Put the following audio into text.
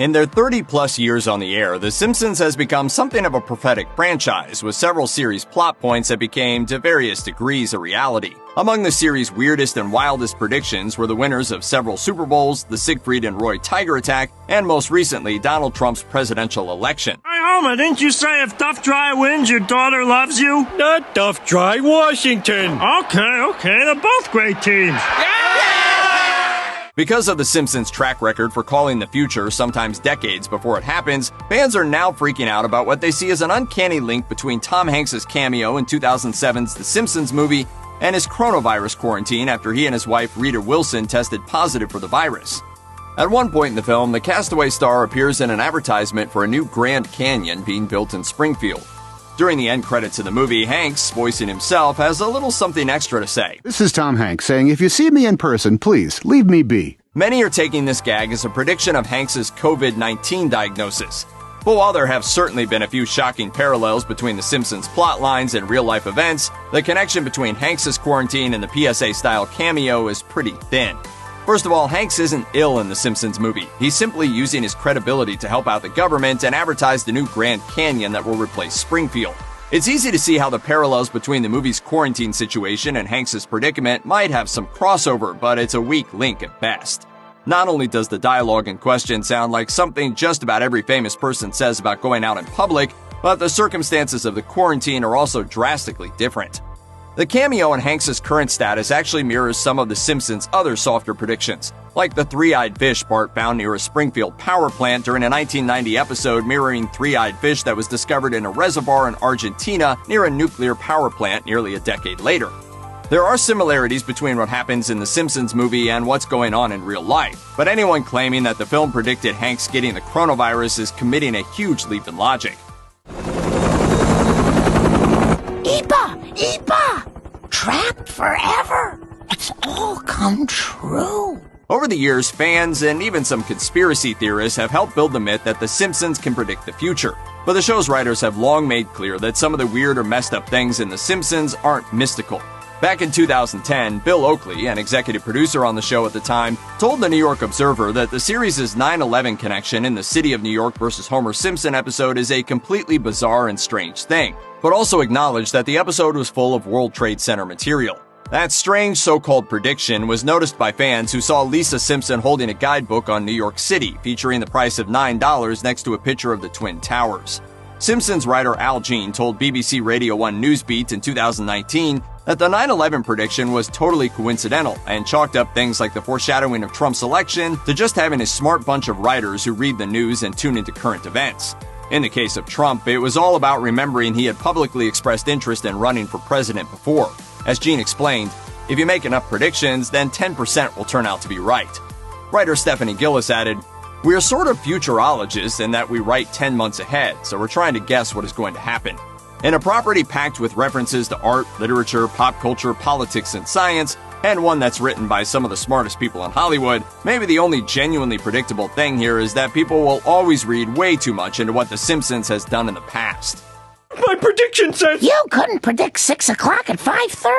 In their 30-plus years on the air, The Simpsons has become something of a prophetic franchise, with several series plot points that became, to various degrees, a reality. Among the series' weirdest and wildest predictions were the winners of several Super Bowls, the Siegfried and Roy Tiger attack, and most recently, Donald Trump's presidential election. Hey, Homer, didn't you say if Duff Dry wins, your daughter loves you? Not Duff Dry, Washington. Okay, they're both great teams. Because of The Simpsons' track record for calling the future sometimes decades before it happens, fans are now freaking out about what they see as an uncanny link between Tom Hanks' cameo in 2007's The Simpsons movie and his coronavirus quarantine after he and his wife Rita Wilson tested positive for the virus. At one point in the film, the castaway star appears in an advertisement for a new Grand Canyon being built in Springfield. During the end credits of the movie, Hanks, voicing himself, has a little something extra to say. This is Tom Hanks saying, if you see me in person, please, leave me be. Many are taking this gag as a prediction of Hanks' COVID-19 diagnosis. But while there have certainly been a few shocking parallels between The Simpsons plot lines and real-life events, the connection between Hanks' quarantine and the PSA-style cameo is pretty thin. First of all, Hanks isn't ill in The Simpsons movie. He's simply using his credibility to help out the government and advertise the new Grand Canyon that will replace Springfield. It's easy to see how the parallels between the movie's quarantine situation and Hanks' predicament might have some crossover, but it's a weak link at best. Not only does the dialogue in question sound like something just about every famous person says about going out in public, but the circumstances of the quarantine are also drastically different. The cameo in Hanks' current status actually mirrors some of The Simpsons' other softer predictions, like the three-eyed fish Bart found near a Springfield power plant during a 1990 episode mirroring three-eyed fish that was discovered in a reservoir in Argentina near a nuclear power plant nearly a decade later. There are similarities between what happens in The Simpsons movie and what's going on in real life, but anyone claiming that the film predicted Hanks getting the coronavirus is committing a huge leap in logic. Eepa! Trapped forever! It's all come true! Over the years, fans and even some conspiracy theorists have helped build the myth that The Simpsons can predict the future. But the show's writers have long made clear that some of the weird or messed up things in The Simpsons aren't mystical. Back in 2010, Bill Oakley, an executive producer on the show at the time, told the New York Observer that the series' 9/11 connection in the City of New York vs. Homer Simpson episode is a completely bizarre and strange thing, but also acknowledged that the episode was full of World Trade Center material. That strange so-called prediction was noticed by fans who saw Lisa Simpson holding a guidebook on New York City featuring the price of $9 next to a picture of the Twin Towers. Simpsons writer Al Jean told BBC Radio 1 Newsbeat in 2019 that the 9/11 prediction was totally coincidental and chalked up things like the foreshadowing of Trump's election to just having a smart bunch of writers who read the news and tune into current events. In the case of Trump, it was all about remembering he had publicly expressed interest in running for president before. As Jean explained, if you make enough predictions, then 10% will turn out to be right. Writer Stephanie Gillis added, "We are sort of futurologists in that we write 10 months ahead, so we're trying to guess what is going to happen. In a property packed with references to art, literature, pop culture, politics, and science, and one that's written by some of the smartest people in Hollywood, maybe the only genuinely predictable thing here is that people will always read way too much into what The Simpsons has done in the past." My prediction says... You couldn't predict 6 o'clock at 5:30.